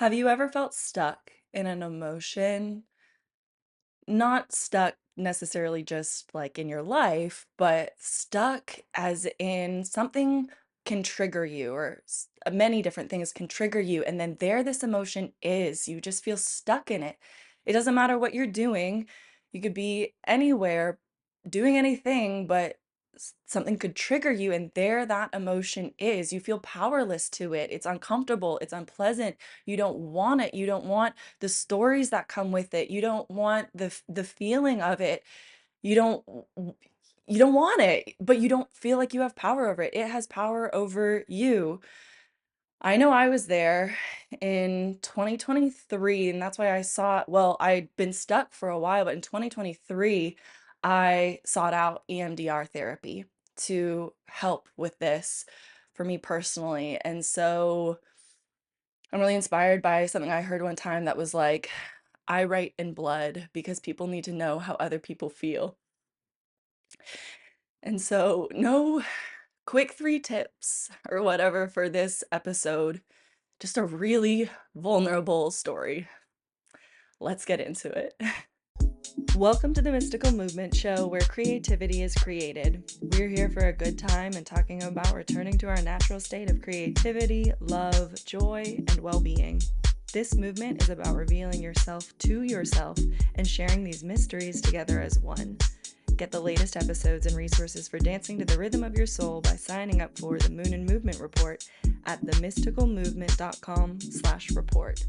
Have you ever felt stuck in an emotion? Not stuck necessarily just like in your life, but stuck as in something can trigger you, or many different things can trigger you. And then there this emotion is, you just feel stuck in it. It doesn't matter what you're doing. You could be anywhere doing anything, but something could trigger you. And there that emotion is. You feel powerless to it. It's uncomfortable. It's unpleasant. You don't want it. You don't want the stories that come with it. You don't want the feeling of it. You don't you don't want it, but you don't feel like you have power over it. It has power over you. I know I was there in 2023, and that's why I'd been stuck for a while, but in 2023, I sought out EMDR therapy to help with this for me personally. And so I'm really inspired by something I heard one time that was like, I write in blood because people need to know how other people feel. And so, no quick 3 tips or whatever for this episode, just a really vulnerable story. Let's get into it. Welcome to the Mystical Movement Show, where creativity is created. We're here for a good time and talking about returning to our natural state of creativity, love, joy, and well being. This movement is about revealing yourself to yourself and sharing these mysteries together as one. Get the latest episodes and resources for dancing to the rhythm of your soul by signing up for the Moon and Movement Report at themysticalmovement.com/report.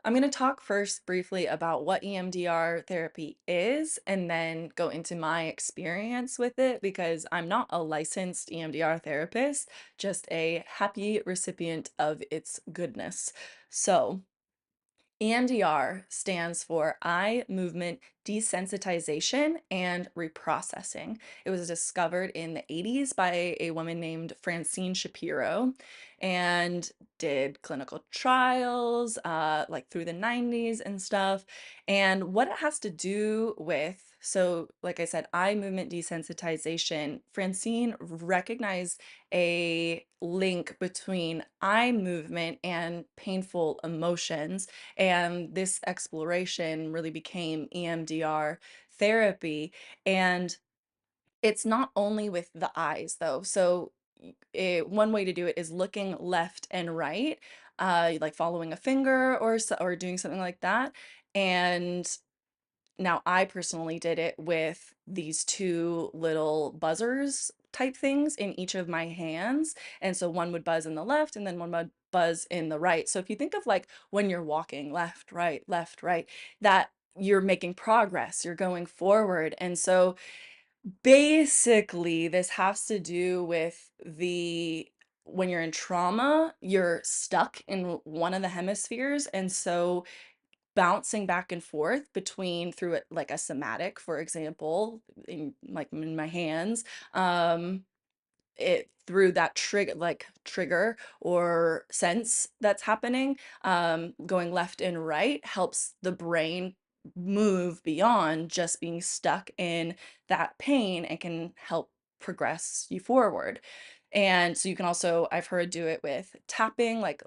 I'm going to talk first briefly about what EMDR therapy is and then go into my experience with it because I'm not a licensed EMDR therapist, just a happy recipient of its goodness. So, EMDR stands for eye movement desensitization and reprocessing. It was discovered in the 80s by a woman named Francine Shapiro and did clinical trials like through the 90s and stuff. And what it has to do with, so like I said, eye movement desensitization, Francine recognized a link between eye movement and painful emotions, and this exploration really became EMDR therapy. And it's not only with the eyes, though. So, one way to do it is looking left and right, like following a finger or doing something like that. And now, I personally did it with these 2 little buzzers type things in each of my hands, and so one would buzz in the left and then one would buzz in the right. So if you think of, like, when you're walking left, right, that you're making progress, you're going forward, and so basically, this has to do with the when you're in trauma, you're stuck in one of the hemispheres, and so bouncing back and forth between through it like a somatic, for example, in my hands, it through that trigger or sense that's happening, going left and right helps the brain move beyond just being stuck in that pain and can help progress you forward. And so you can also, I've heard, do it with tapping, like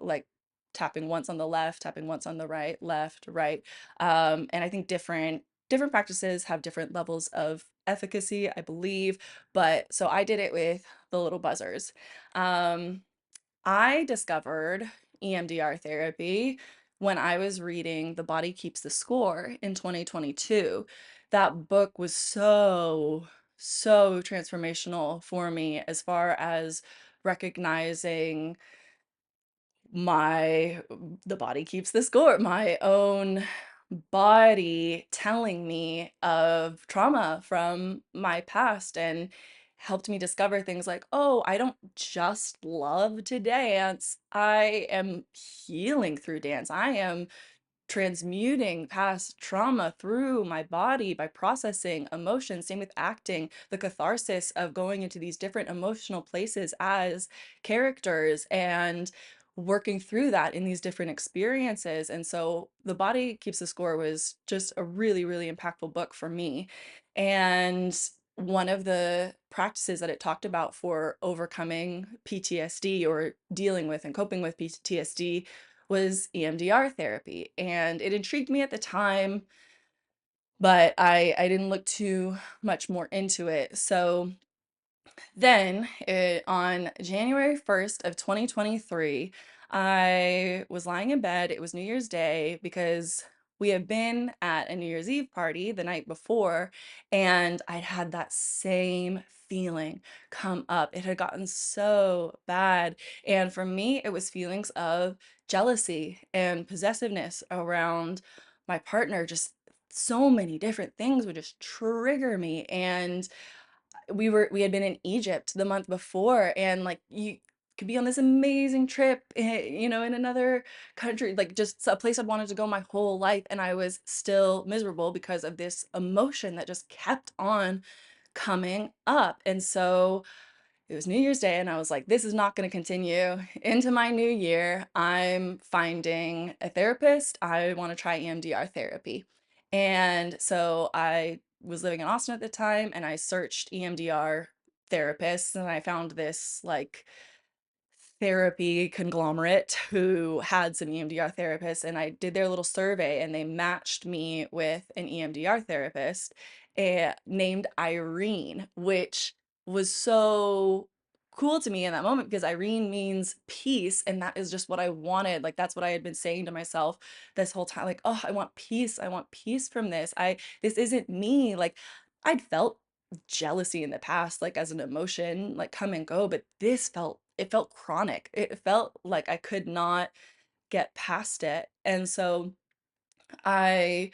tapping once on the left, tapping once on the right, left, right. And I think different practices have different levels of efficacy, I believe. But so I did it with the little buzzers. Um, I discovered EMDR therapy when I was reading The Body Keeps the Score in 2022. That book was so transformational for me as far as recognizing my the body keeps the score, my own body telling me of trauma from my past, and helped me discover things like, oh, I don't just love to dance. I am healing through dance. I am transmuting past trauma through my body by processing emotions. Same with acting, the catharsis of going into these different emotional places as characters and working through that in these different experiences. And so The Body Keeps the Score was just a really impactful book for me. And one of the practices that it talked about for overcoming PTSD or dealing with and coping with PTSD was EMDR therapy. And it intrigued me at the time, but I didn't look too much more into it. So then, on January 1st of 2023, I was lying in bed. It was New Year's Day because we had been at a New Year's Eve party the night before, and I'd had that same feeling come up. It had gotten so bad. And for me, it was feelings of jealousy and possessiveness around my partner. Just so many different things would just trigger me. And we had been in Egypt the month before, and like you could be on this amazing trip, in another country, like just a place I'd wanted to go my whole life, and I was still miserable because of this emotion that just kept on coming up. And so it was New Year's Day, and I was like, this is not going to continue into my new year. I'm finding a therapist. I want to try EMDR therapy. And so I was living in Austin at the time, and I searched EMDR therapists, and I found this like therapy conglomerate who had some EMDR therapists, and I did their little survey, and they matched me with an EMDR therapist named Irene, which was so cool to me in that moment because Irene means peace, and that is just what I wanted. Like that's what I had been saying to myself this whole time, like, oh, I want peace. I want peace from this. This isn't me. Like I'd felt jealousy in the past, like as an emotion, like come and go, but it felt chronic. It felt like I could not get past it. And so I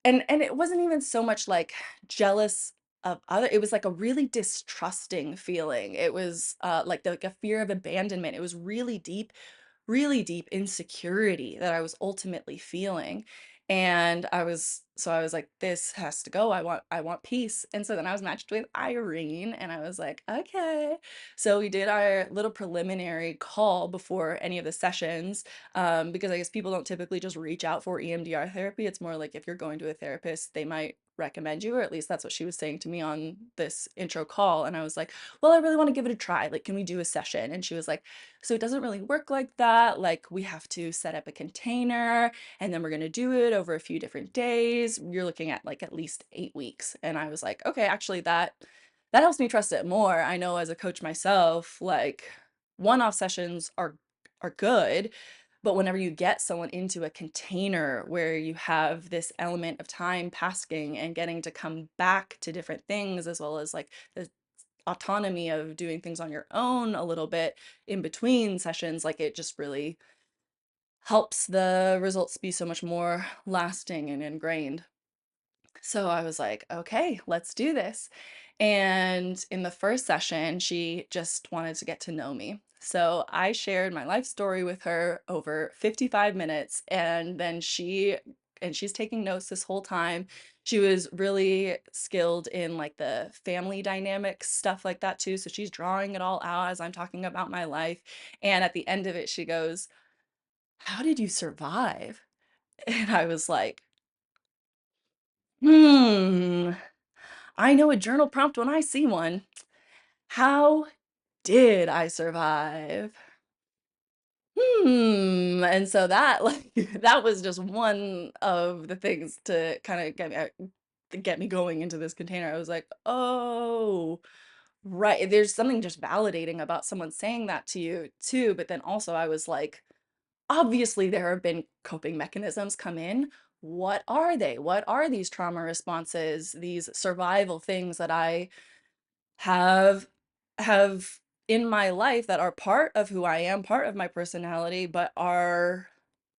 and it wasn't even so much like jealous of other, it was like a really distrusting feeling. It was like a fear of abandonment. It was really deep insecurity that I was ultimately feeling. And I was like, this has to go. I want peace. And so then I was matched with Irene, and I was like, okay. So we did our little preliminary call before any of the sessions, because I guess people don't typically just reach out for EMDR therapy. It's more like if you're going to a therapist, they might recommend you, or at least that's what she was saying to me on this intro call. And I was like, well, I really want to give it a try. Like, can we do a session? And she was like, so it doesn't really work like that. Like we have to set up a container, and then we're going to do it over a few different days. You're looking at like at least 8 weeks. And I was like, okay, actually that helps me trust it more. I know as a coach myself, like one-off sessions are good, but whenever you get someone into a container where you have this element of time passing and getting to come back to different things, as well as like the autonomy of doing things on your own a little bit in between sessions, like it just really helps the results be so much more lasting and ingrained. So I was like, okay, let's do this. And in the first session, she just wanted to get to know me. So I shared my life story with her over 55 minutes. And she's taking notes this whole time. She was really skilled in like the family dynamics, stuff like that too. So she's drawing it all out as I'm talking about my life. And at the end of it, she goes, how did you survive? And I was like, hmm. I know a journal prompt when I see one. How did I survive? And so that like that was just one of the things to kind of to get me going into this container. I was like, "Oh, right." There's something just validating about someone saying that to you too, but then also I was like, obviously there have been coping mechanisms come in. What are they? What are these trauma responses, these survival things that I have have in my life that are part of who I am, part of my personality, but are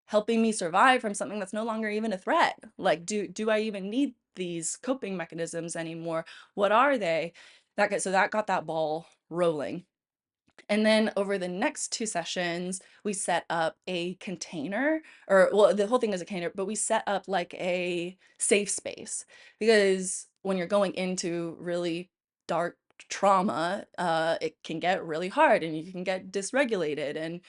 helping me survive from something that's no longer even a threat. Like, do I even need these coping mechanisms anymore? What are they? That got that ball rolling. And then over the next two sessions, we set up a container, or well, the whole thing is a container, but we set up like a safe space because when you're going into really dark trauma, it can get really hard and you can get dysregulated and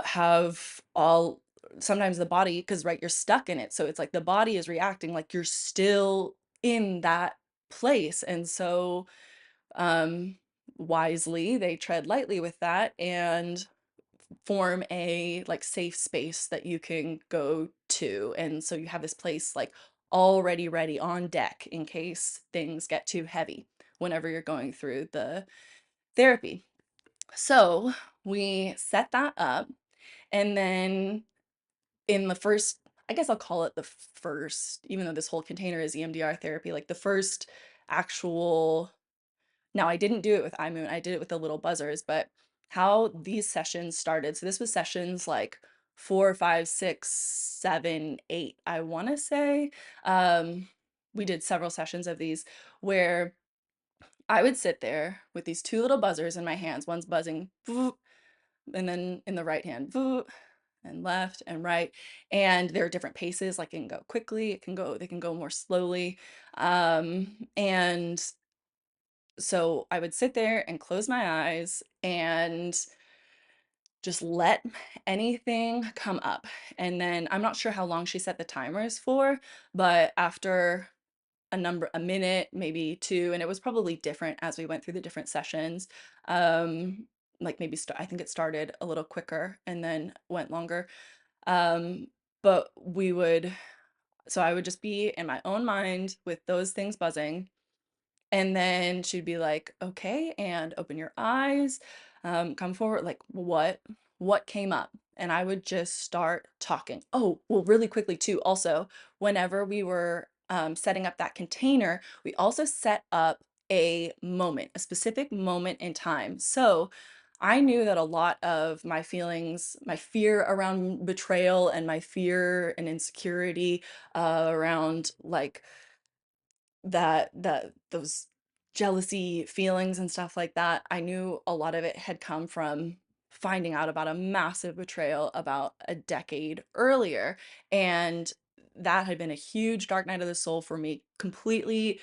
have all sometimes the body, because right, you're stuck in it. So it's like the body is reacting like you're still in that place. And so um, wisely, they tread lightly with that and form a like safe space that you can go to. And so you have this place like already ready on deck in case things get too heavy whenever you're going through the therapy. So we set that up. And then in the first, I guess I'll call it the first, even though this whole container is EMDR therapy, like the first actual, now I didn't do it with iMoon, I did it with the little buzzers, but how these sessions started. So this was sessions like 4, 5, 6, 7, 8, I want to say. Um, we did several sessions of these where I would sit there with these two little buzzers in my hands. One's buzzing, and then in the right hand, and left and right. And there are different paces, like it can go quickly, they can go more slowly. And so I would sit there and close my eyes and just let anything come up. And then I'm not sure how long she set the timers for, but after a minute, maybe two, and it was probably different as we went through the different sessions. Like maybe I think it started a little quicker and then went longer. Um, but so I would just be in my own mind with those things buzzing. And then she'd be like, okay, and open your eyes, come forward. Like, what came up? And I would just start talking. Oh, well, really quickly too. Also, whenever we were setting up that container, we also set up a specific moment in time. So I knew that a lot of my feelings, my fear around betrayal and my fear and insecurity around like those jealousy feelings and stuff like that, I knew a lot of it had come from finding out about a massive betrayal about a decade earlier. And that had been a huge dark night of the soul for me, completely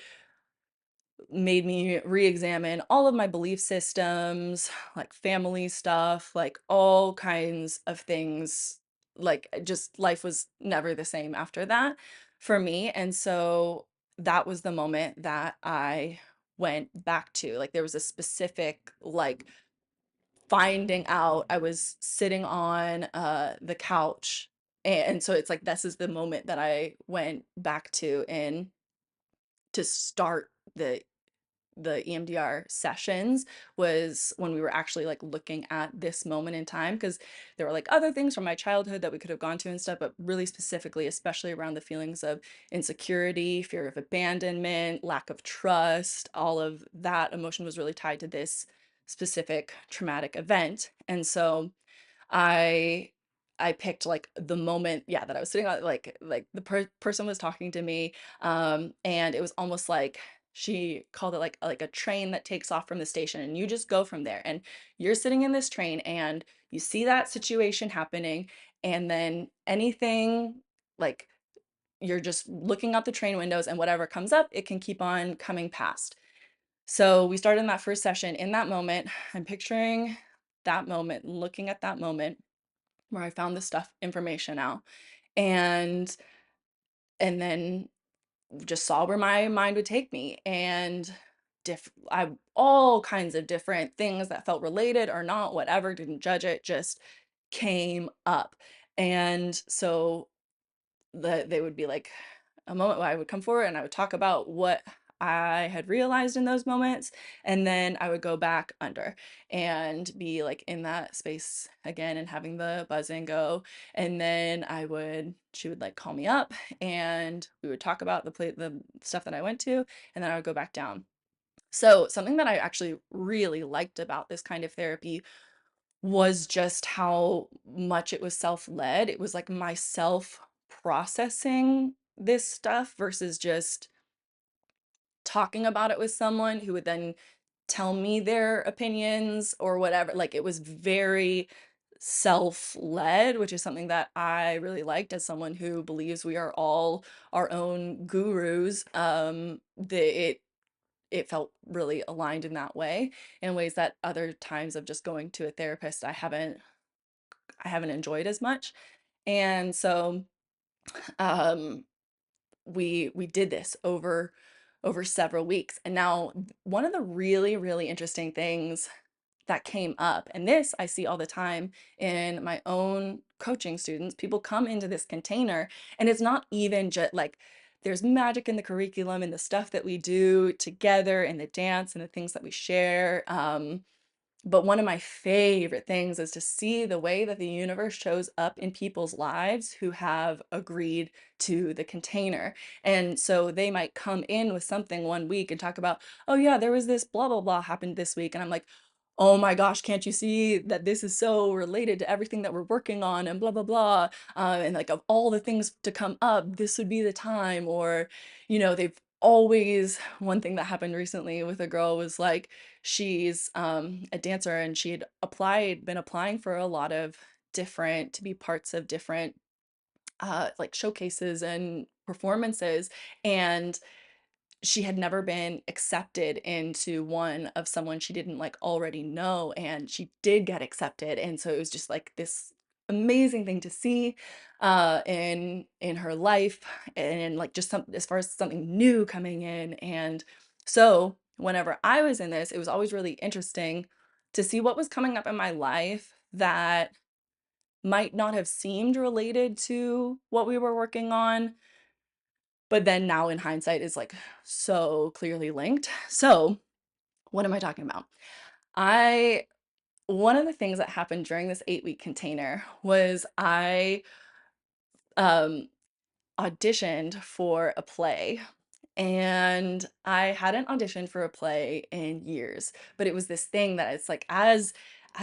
made me re-examine all of my belief systems, like family stuff, like all kinds of things. Like just life was never the same after that for me. And so that was the moment that I went back to. Like there was a specific like finding out. I was sitting on the couch, and so it's like this is the moment that I went back to and to start the EMDR sessions was when we were actually like looking at this moment in time, because there were like other things from my childhood that we could have gone to and stuff, but really specifically, especially around the feelings of insecurity, fear of abandonment, lack of trust, all of that emotion was really tied to this specific traumatic event. And so I I picked like the moment, yeah, that I was sitting on, like the person was talking to me, and it was almost like she called it like a train that takes off from the station, and you just go from there. And you're sitting in this train, and you see that situation happening, and then anything like you're just looking out the train windows, and whatever comes up, it can keep on coming past. So we started in that first session. In that moment, I'm picturing that moment, looking at that moment where I found this stuff information out, and then just saw where my mind would take me, and I all kinds of different things that felt related or not, whatever, didn't judge it, just came up. And so they would be like a moment where I would come forward and I would talk about what I had realized in those moments, and then I would go back under and be like in that space again and having the buzzing go. And then she would like call me up and we would talk about the stuff that I went to, and then I would go back down. So something that I actually really liked about this kind of therapy was just how much it was self-led. It was like myself processing this stuff versus just talking about it with someone who would then tell me their opinions or whatever. Like it was very self-led, which is something that I really liked as someone who believes we are all our own gurus. It felt really aligned in that way, in ways that other times of just going to a therapist I haven't enjoyed as much. And so um we did this over over several weeks. And now, one of the really, really interesting things that came up, and this I see all the time in my own coaching students, people come into this container, and it's not even just like there's magic in the curriculum and the stuff that we do together and the dance and the things that we share. But one of my favorite things is to see the way that the universe shows up in people's lives who have agreed to the container. And so they might come in with something one week and talk about, oh, yeah, there was this blah, blah, blah happened this week. And I'm like, oh my gosh, can't you see that this is so related to everything that we're working on and blah, blah, blah. And like, of all the things to come up, this would be the time. Or, they've always, one thing that happened recently with a girl was like, she's a dancer and she had been applying for a lot of different to be parts of different like showcases and performances, and she had never been accepted into one of someone she didn't like already know, and she did get accepted. And so it was just like this amazing thing to see in her life, and like just some as far as something new coming in. And so whenever I was in this, it was always really interesting to see what was coming up in my life that might not have seemed related to what we were working on, but then now in hindsight is like so clearly linked. So, what am I talking about? I One of the things that happened during this 8-week container was I um auditioned for a play, and I hadn't auditioned for a play in years, but it was this thing that it's like as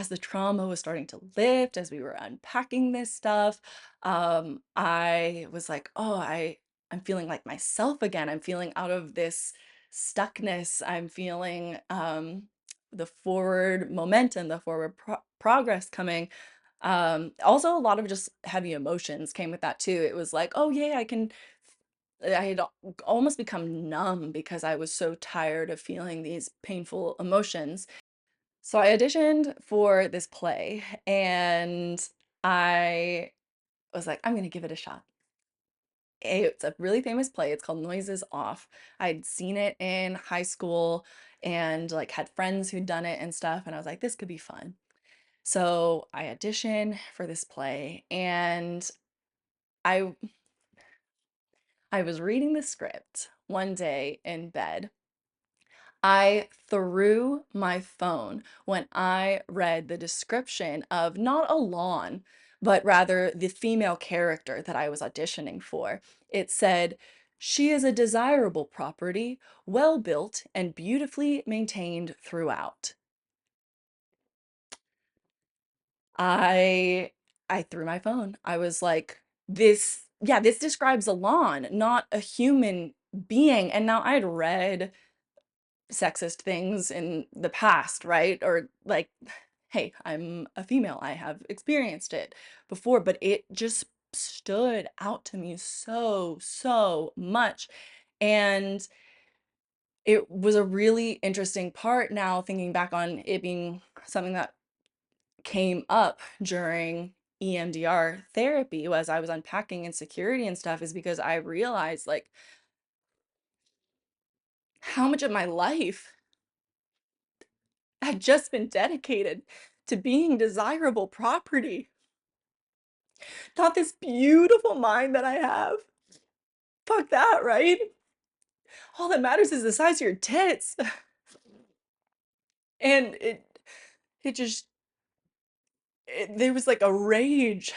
the trauma was starting to lift, as we were unpacking this stuff, I was like, "Oh, I'm feeling like myself again. I'm feeling out of this stuckness. I'm feeling the forward momentum, the forward progress coming." Also a lot of just heavy emotions came with that too. It was like, "Oh, yeah, I had almost become numb because I was so tired of feeling these painful emotions." So I auditioned for this play, and I was like, "I'm gonna give it a shot." It's a really famous play. It's called Noises Off. I'd seen it in high school and like had friends who'd done it and stuff, and I was like, "This could be fun." So I auditioned for this play, and I I was reading the script one day in bed. I threw my phone when I read the description of not a lawn, but rather the female character that I was auditioning for. It said, "She is a desirable property, well built and beautifully maintained throughout." I I threw my phone. I was like, this describes a lawn, not a human being." And now I'd read sexist things in the past, right? Or like, hey, I'm a female. I have experienced it before, but it just stood out to me so, so much. And it was a really interesting part now thinking back on it being something that came up during EMDR therapy as I was unpacking insecurity and stuff, is because I realized like how much of my life had just been dedicated to being desirable property, not this beautiful mind that I have. Fuck that, right? All that matters is the size of your tits. And it just, there was like a rage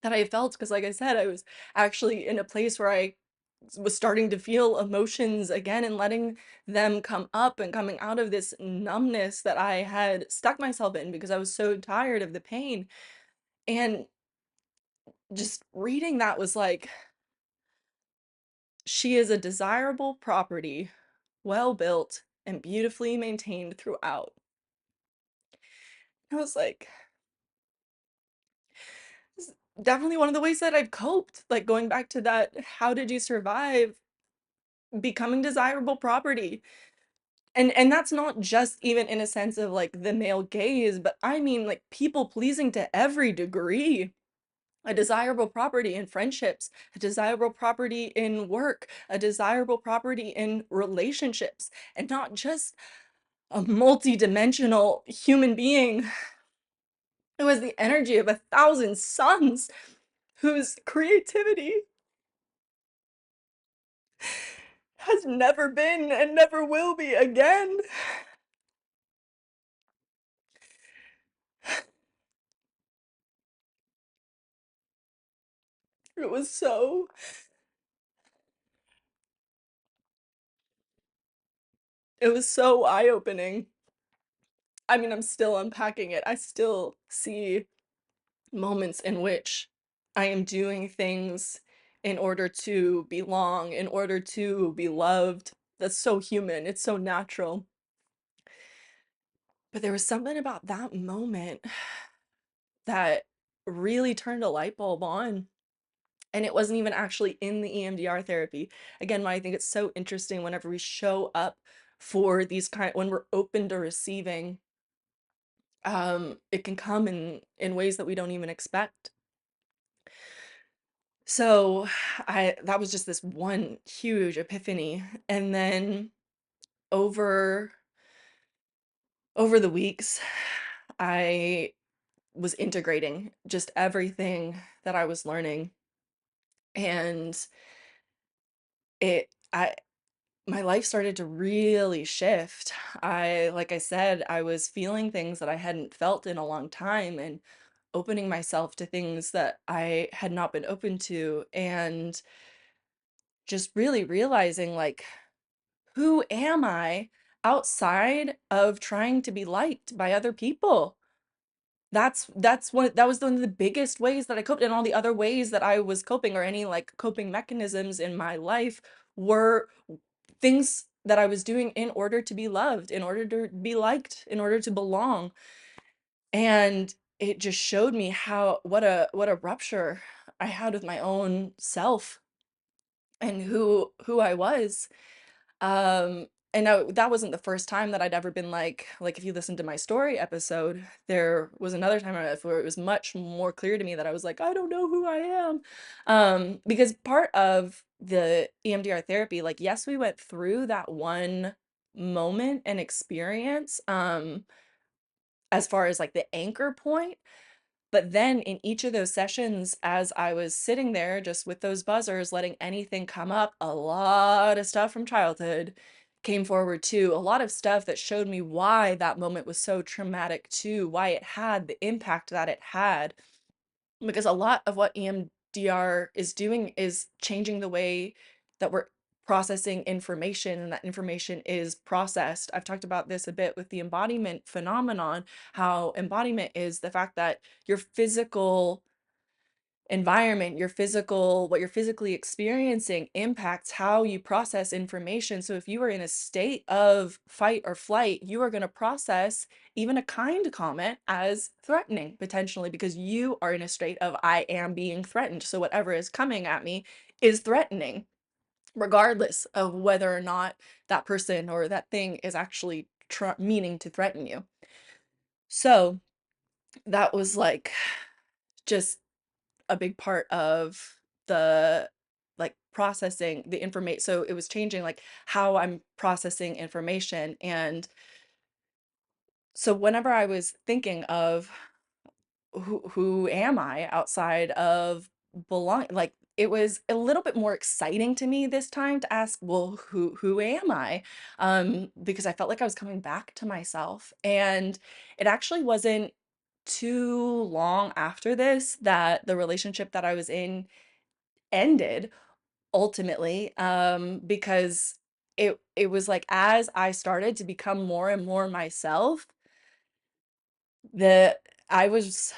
that I felt because, like I said, I was actually in a place where I was starting to feel emotions again and letting them come up and coming out of this numbness that I had stuck myself in because I was so tired of the pain. And just reading that was like, "She is a desirable property, well built and beautifully maintained throughout." I was like, "This is definitely one of the ways that I've coped." Like going back to that, how did you survive becoming desirable property? And that's not just even in a sense of like the male gaze, but I mean like people pleasing to every degree. a desirable property in friendships, a desirable property in work, a desirable property in relationships, and not just a multi-dimensional human being. It was the energy of 1,000 suns whose creativity has never been and never will be again. It was so it was so eye-opening. I mean, I'm still unpacking it. I still see moments in which I am doing things in order to belong, in order to be loved. That's so human. It's so natural. But there was something about that moment that really turned a light bulb on. And it wasn't even actually in the EMDR therapy. Again, why I think it's so interesting whenever we show up for these when we're open to receiving, it can come in ways that we don't even expect. So I that was just this one huge epiphany. And then over over the weeks, I was integrating just everything that I was learning. And it I my life started to really shift. Like I said, I was feeling things that I hadn't felt in a long time and opening myself to things that I had not been open to, and just really realizing, like, who am I outside of trying to be liked by other people? That was one of the biggest ways that I coped, and all the other ways that I was coping, or any like coping mechanisms in my life, were things that I was doing in order to be loved, in order to be liked, in order to belong. And it just showed me how what a rupture I had with my own self and who I was. And no, that wasn't the first time that I'd ever been like, if you listen to my story episode, there was another time in my life where it was much more clear to me that I was like, I don't know who I am. Because part of the EMDR therapy, like, yes, we went through that one moment and experience, as far as like the anchor point, but then in each of those sessions, as I was sitting there just with those buzzers, letting anything come up, a lot of stuff from childhood came forward too. A lot of stuff that showed me why that moment was so traumatic too, why it had the impact that it had. Because a lot of what EMDR is doing is changing the way that we're processing information, and that information is processed. I've talked about this a bit with the embodiment phenomenon, how embodiment is the fact that your physical environment, what you're physically experiencing impacts how you process information. So if you are in a state of fight or flight, you are going to process even a kind comment as threatening, potentially, because you are in a state of I am being threatened. So whatever is coming at me is threatening, regardless of whether or not that person or that thing is actually meaning to threaten you. So that was like just a big part of the like processing the information. So it was changing like how I'm processing information. And so whenever I was thinking of who am I outside of belong, like, it was a little bit more exciting to me this time to ask, well, who am I? Because I felt like I was coming back to myself. And it actually wasn't too long after this that the relationship that I was in ended, ultimately, because it was like, as I started to become more and more myself, the I was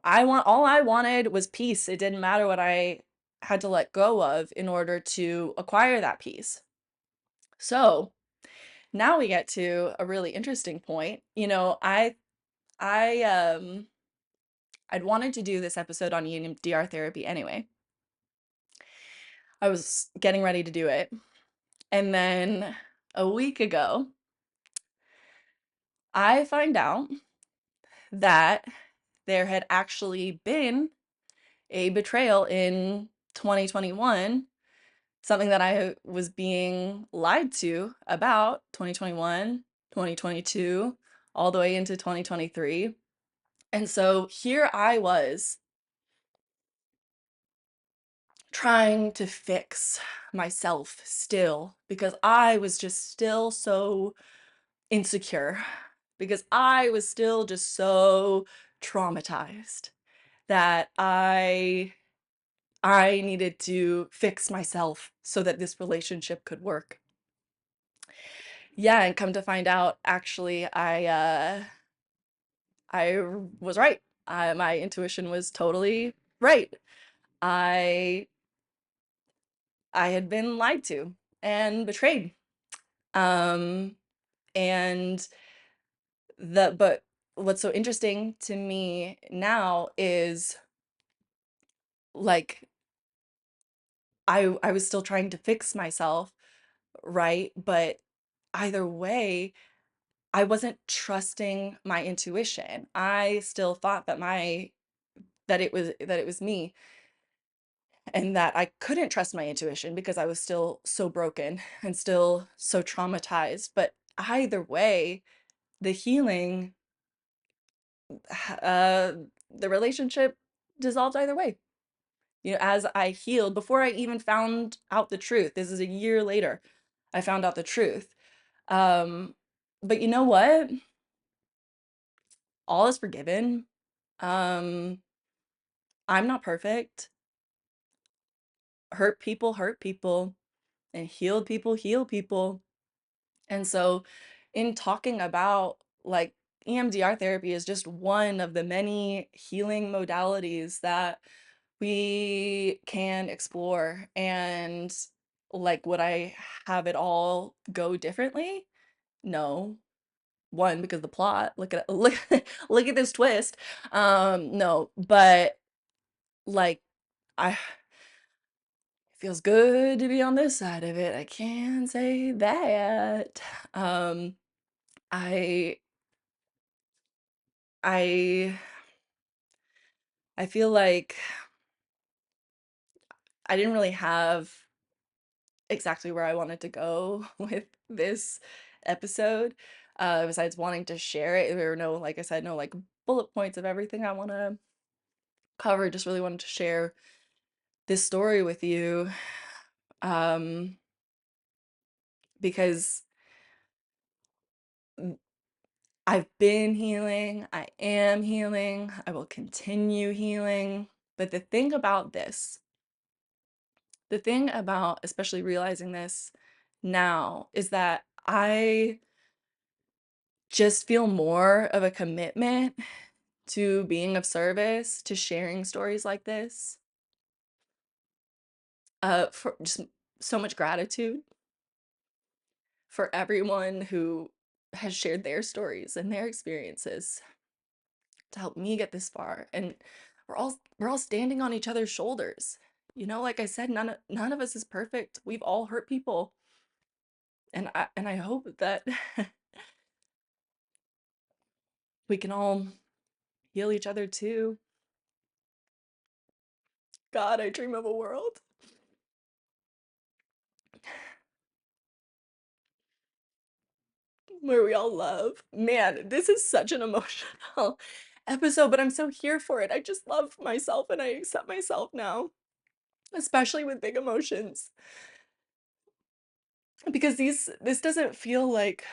all I wanted was peace. It didn't matter what I had to let go of in order to acquire that peace. So now we get to a really interesting point. I I'd wanted to do this episode on EMDR therapy anyway. I was getting ready to do it. And then a week ago, I find out that there had actually been a betrayal in 2021, something that I was being lied to about 2021, 2022, all the way into 2023. And so here I was trying to fix myself still because I was just still so insecure, because I was still just so traumatized that I needed to fix myself so that this relationship could work. Yeah, and come to find out, actually, I was right. My intuition was totally right. I I had been lied to and betrayed. Um, and but what's so interesting to me now is, like, I was still trying to fix myself, right? But either way, I wasn't trusting my intuition. I still thought that it was me, and that I couldn't trust my intuition because I was still so broken and still so traumatized. But either way, the healing, uh, the relationship dissolved either way. You know, as I healed, before I even found out the truth, this is a year later, I found out the truth. Um, but you know what? All is forgiven. Um, I'm not perfect. Hurt people, and healed people heal people. And so, in talking about, like, EMDR therapy is just one of the many healing modalities that we can explore. And, like, would I have it all go differently? No. One, because the plot, look at this twist. No, but, like, I it feels good to be on this side of it. I can say that. Um, I I I feel like I didn't really have exactly where I wanted to go with this episode. Besides wanting to share it, there were no, like I said, no, like, bullet points of everything I want to cover. Just really wanted to share this story with you, um, because I've been healing, I am healing, I will continue healing. But the thing about especially realizing this now is that I just feel more of a commitment to being of service, to sharing stories like this, for just so much gratitude for everyone who has shared their stories and their experiences to help me get this far. And we're all standing on each other's shoulders. You know, like I said, none of us is perfect. We've all hurt people. And I hope that we can all heal each other too. God, I dream of a world where we all love. Man, this is such an emotional episode, but I'm so here for it. I just love myself and I accept myself now, especially with big emotions. Because this doesn't feel like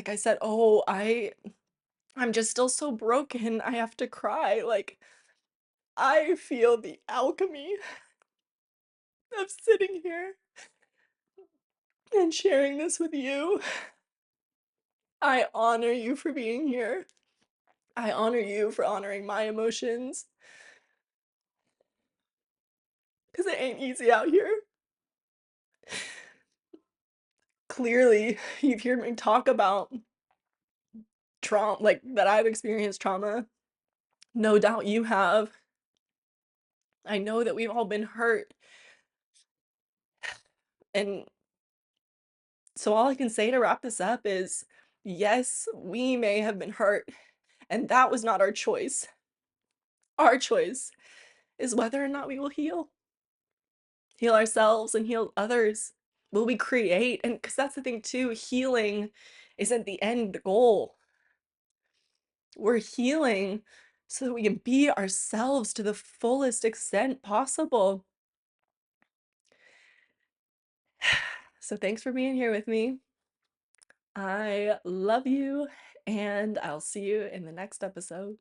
I said, "Oh, I'm just still so broken. I have to cry." Like, I feel the alchemy of sitting here and sharing this with you. I honor you for being here. I honor you for honoring my emotions, because it ain't easy out here. Clearly, you've heard me talk about trauma, like, that I've experienced trauma. No doubt you have. I know that we've all been hurt. And so all I can say to wrap this up is, yes, we may have been hurt, and that was not our choice. Our choice is whether or not we will heal ourselves and heal others. Will we create? And because that's the thing too, healing isn't the end goal. We're healing so that we can be ourselves to the fullest extent possible. So thanks for being here with me. I love you, and I'll see you in the next episode.